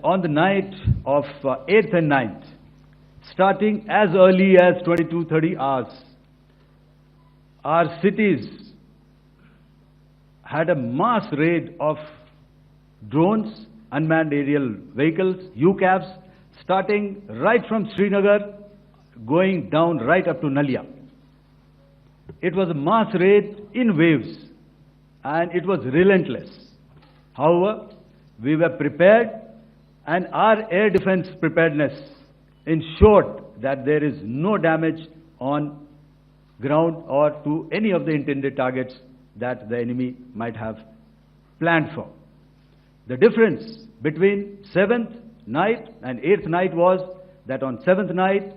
On the night of 8th and 9th, starting as early as 22:30 hours, our cities had a mass raid of drones, unmanned aerial vehicles, UCAVs, starting right from Srinagar, going down right up to Nalia. It was a mass raid in waves, and it was relentless. However, we were prepared, and our air defense preparedness ensured that there is no damage on ground or to any of the intended targets that the enemy might have planned for. The difference between 7th night and 8th night was that on 7th night,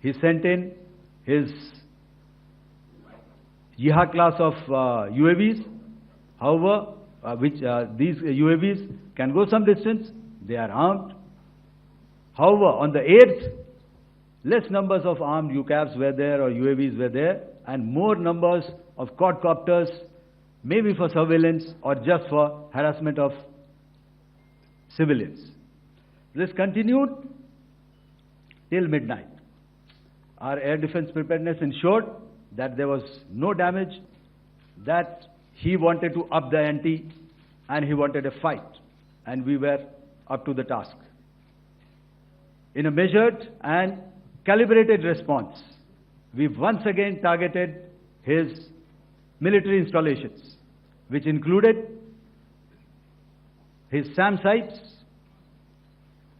he sent in his Jihad class of UAVs. However, these UAVs can go some distance. They are armed. However, on the 8th, less numbers of armed UCAVs were there or UAVs were there, and more numbers of quadcopters, maybe for surveillance or just for harassment of civilians. This continued till midnight. Our air defense preparedness ensured that there was no damage, that he wanted to up the ante, and he wanted a fight, and we were up to the task. In a measured and calibrated response, we once again targeted his military installations, which included his SAM sites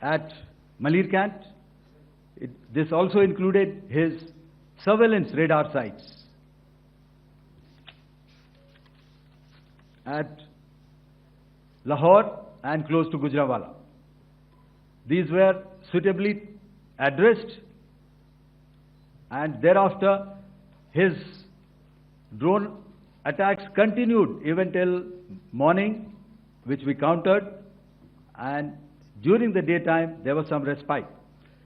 at Malirkant. This also included his surveillance radar sites at Lahore and close to Gujranwala. These were suitably addressed, and thereafter his drone attacks continued even till morning, which we countered, and during the daytime there was some respite.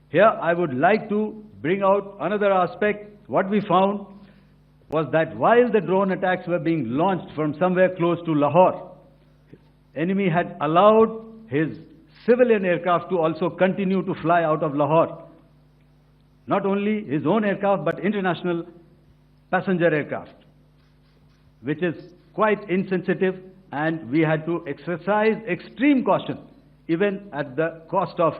Here I would like to bring out another aspect. What we found was that while the drone attacks were being launched from somewhere close to Lahore, enemy had allowed his civilian aircraft to also continue to fly out of Lahore. Not only his own aircraft, but international passenger aircraft, which is quite insensitive, and we had to exercise extreme caution, even at the cost of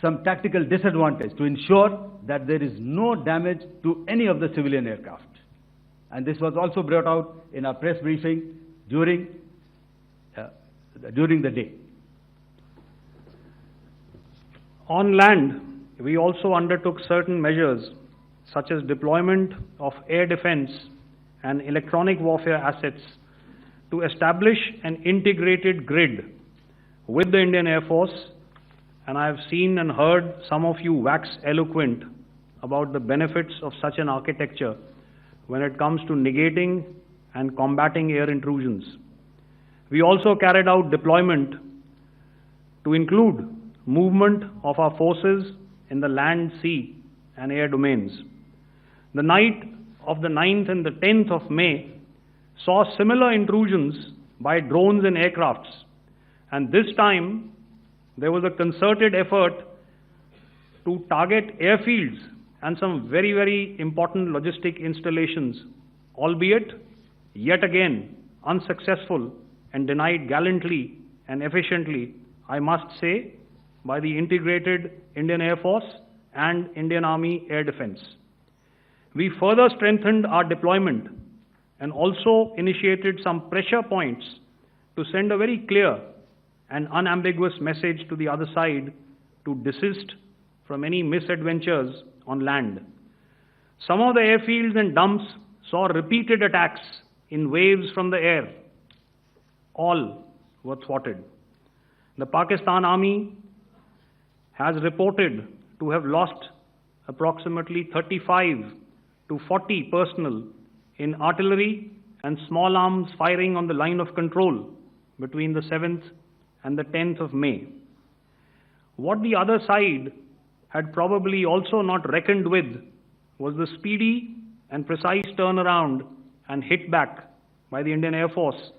some tactical disadvantage, to ensure that there is no damage to any of the civilian aircraft. And this was also brought out in our press briefing during the day. On land, we also undertook certain measures such as deployment of air defense and electronic warfare assets to establish an integrated grid with the Indian Air Force, and I have seen and heard some of you wax eloquent about the benefits of such an architecture when it comes to negating and combating air intrusions. We also carried out deployment to include movement of our forces in the land, sea, and air domains. The night of the 9th and the 10th of May saw similar intrusions by drones and aircrafts, and this time there was a concerted effort to target airfields and some very, very important logistic installations, albeit yet again unsuccessful and denied gallantly and efficiently, I must say, by the integrated Indian Air Force and Indian Army Air Defense. We further strengthened our deployment and also initiated some pressure points to send a very clear and unambiguous message to the other side to desist from any misadventures on land. Some of the airfields and dumps saw repeated attacks in waves from the air. All were thwarted. The Pakistan Army has reported to have lost approximately 35 to 40 personnel in artillery and small arms firing on the line of control between the 7th and the 10th of May. What the other side had probably also not reckoned with was the speedy and precise turnaround and hit back by the Indian Air Force.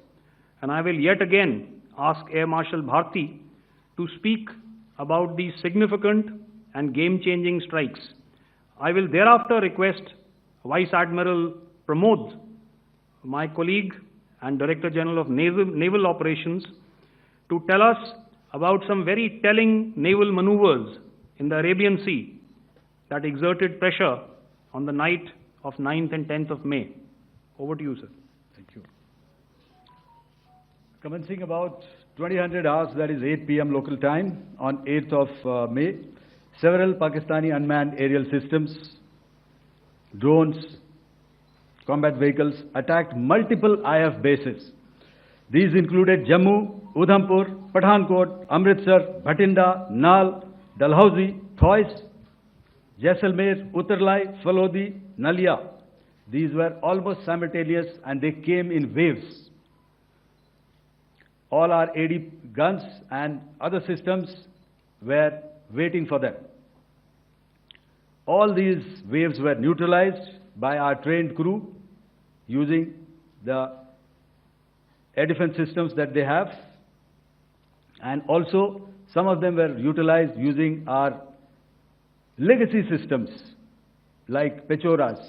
And I will yet again ask Air Marshal Bharti to speak about these significant and game-changing strikes. I will thereafter request Vice Admiral Pramod, my colleague and Director General of Naval Operations, to tell us about some very telling naval maneuvers in the Arabian Sea that exerted pressure on the night of 9th and 10th of May. Over to you, sir. Thank you. Commencing about 2000 hours, that is 8 p.m. local time, on 8th of May, several Pakistani unmanned aerial systems, drones, combat vehicles attacked multiple IAF bases. These included Jammu, Udhampur, Pathankot, Amritsar, Bhatinda, Nal, Dalhousie, Thois, Jaisalmer, Uttarlai, Falodi, Nalia. These were almost simultaneous and they came in waves. All our AD guns and other systems were waiting for them. All these waves were neutralized by our trained crew using the air defense systems that they have, and also some of them were utilized using our legacy systems like Pechoras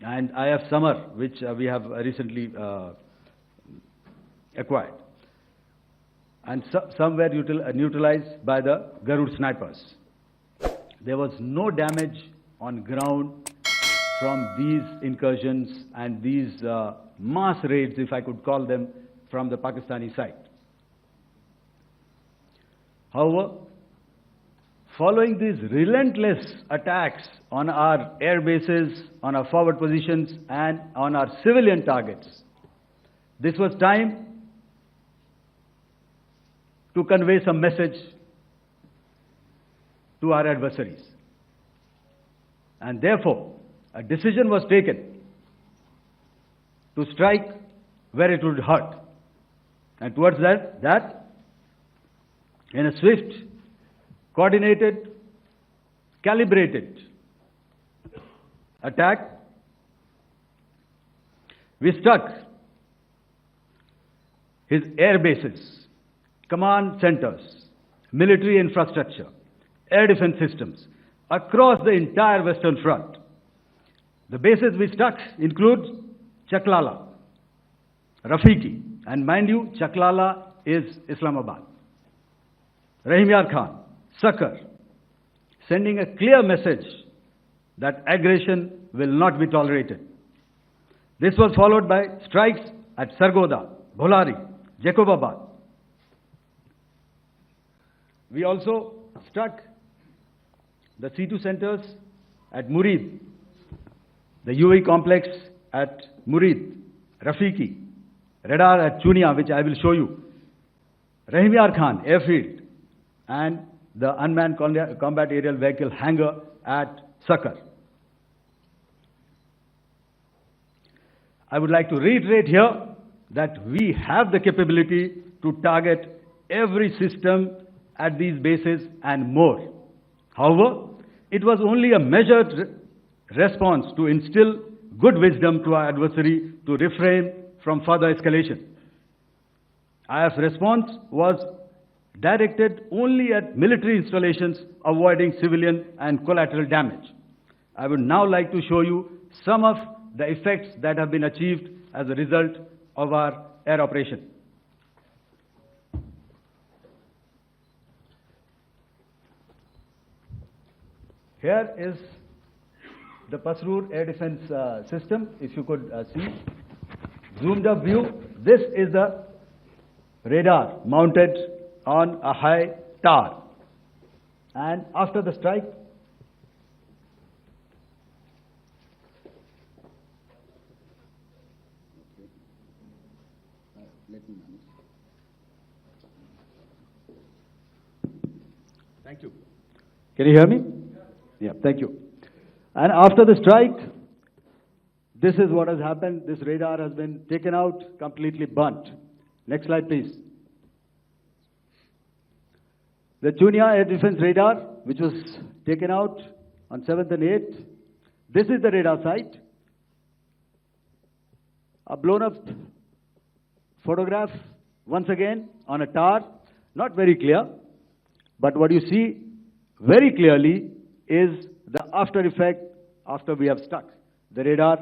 and IAF Summer, which we have recently acquired. And some were neutralized by the Garud snipers. There was no damage on ground from these incursions and these mass raids, if I could call them, from the Pakistani side. However, following these relentless attacks on our air bases, on our forward positions, and on our civilian targets, this was time to convey some message to our adversaries. And therefore, a decision was taken to strike where it would hurt. And towards that, in a swift, coordinated, calibrated attack, we struck his air bases, command centers, military infrastructure, air defense systems across the entire Western Front. The bases we struck include Chaklala, Rafiki, and mind you, Chaklala is Islamabad, Rahim Yar Khan, Sakar, sending a clear message that aggression will not be tolerated. This was followed by strikes at Sargoda, Bholari, Jacobabad. We also struck the C2 centers at Murid, the UAE complex at Murid, Rafiki, radar at Chunia, which I will show you, Rahim Yar Khan airfield, and the unmanned combat aerial vehicle hangar at Sakar. I would like to reiterate here that we have the capability to target every system at these bases and more. However, it was only a measured response to instill good wisdom to our adversary to refrain from further escalation. IAF's response was directed only at military installations, avoiding civilian and collateral damage. I would now like to show you some of the effects that have been achieved as a result of our air operation. Here is the Pasrur air defense system, if you could see. Zoomed up view, this is the radar mounted on a high tower. And after the strike, thank you. Can you hear me? Yeah, thank you. And after the strike, this is what has happened. This radar has been taken out, completely burnt. Next slide, please. The Chunia air defense radar, which was taken out on 7th and 8th. This is the radar site. A blown up photograph Once again, on a tower, not very clear, but what you see very clearly is the after effect after we have struck. The radar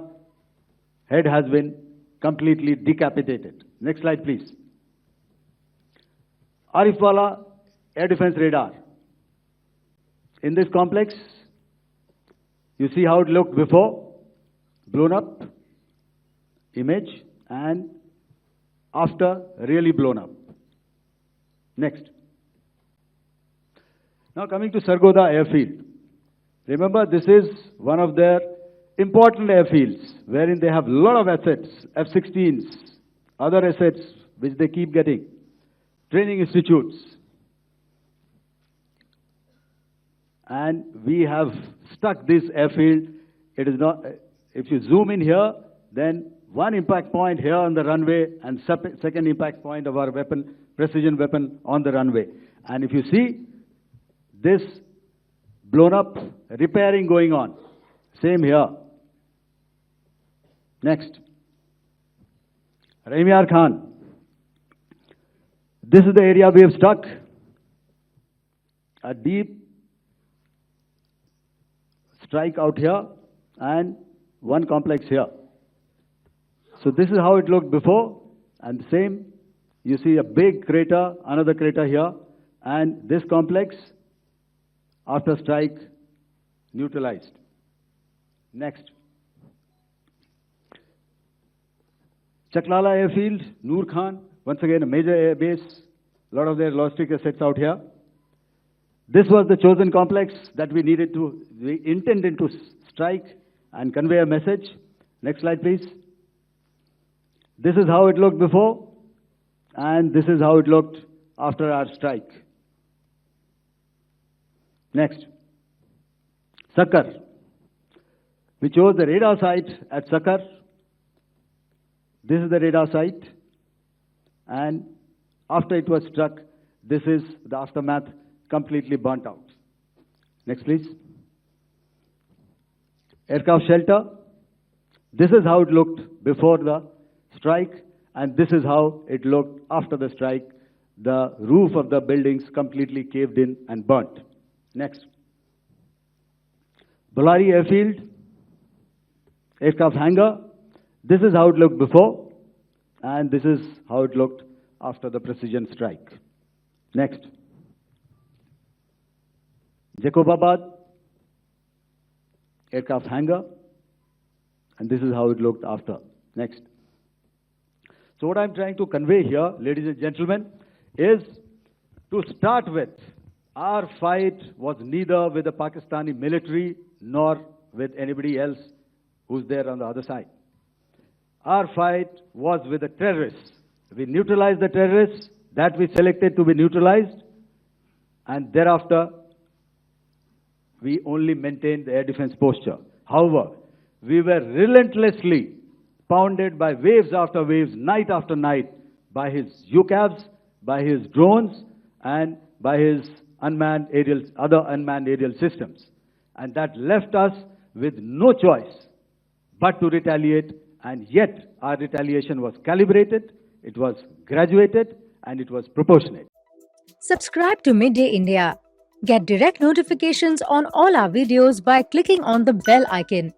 head has been completely decapitated. Next slide, please. Arifwala air defense radar. In this complex, you see how it looked before, blown up image, and after, really blown up. Next. Now coming to Sargodha airfield. Remember, this is one of their important airfields, wherein they have a lot of assets, F-16s, other assets which they keep getting, training institutes. And we have stuck this airfield. It is not, if you zoom in here, then one impact point here on the runway and second impact point of our weapon, precision weapon on the runway. And if you see this blown up, repairing going on. Same here. Next. Rahimyar Khan. This is the area we have struck. A deep strike out here and one complex here. So this is how it looked before, and same, you see a big crater, another crater here, and this complex, after strike, neutralized. Next. Chaklala airfield, Noor Khan, once again a major air base, a lot of their logistic assets out here. This was the chosen complex that we intended to strike and convey a message. Next slide, please. This is how it looked before, and this is how it looked after our strike. Next. Sakar. We chose the radar site at Sakar. This is the radar site, and after it was struck, this is the aftermath, completely burnt out. Next, please. Aircraft shelter. This is how it looked before the strike, and this is how it looked after the strike. The roof of the buildings completely caved in and burnt. Next. Bolari airfield, aircraft hangar. This is how it looked before, and this is how it looked after the precision strike. Next. Jacobabad, aircraft hangar, and this is how it looked after. Next. So what I'm trying to convey here, ladies and gentlemen, is to start with, our fight was neither with the Pakistani military nor with anybody else who's there on the other side. Our fight was with the terrorists. We neutralized the terrorists that we selected to be neutralized, and thereafter we only maintained the air defense posture. However, we were relentlessly pounded by waves after waves, night after night, by his UCAVs, by his drones, and by his other unmanned aerial systems. And that left us with no choice but to retaliate, and yet our retaliation was calibrated, it was graduated, and it was proportionate. Subscribe to Midday India. Get direct notifications on all our videos by clicking on the bell icon.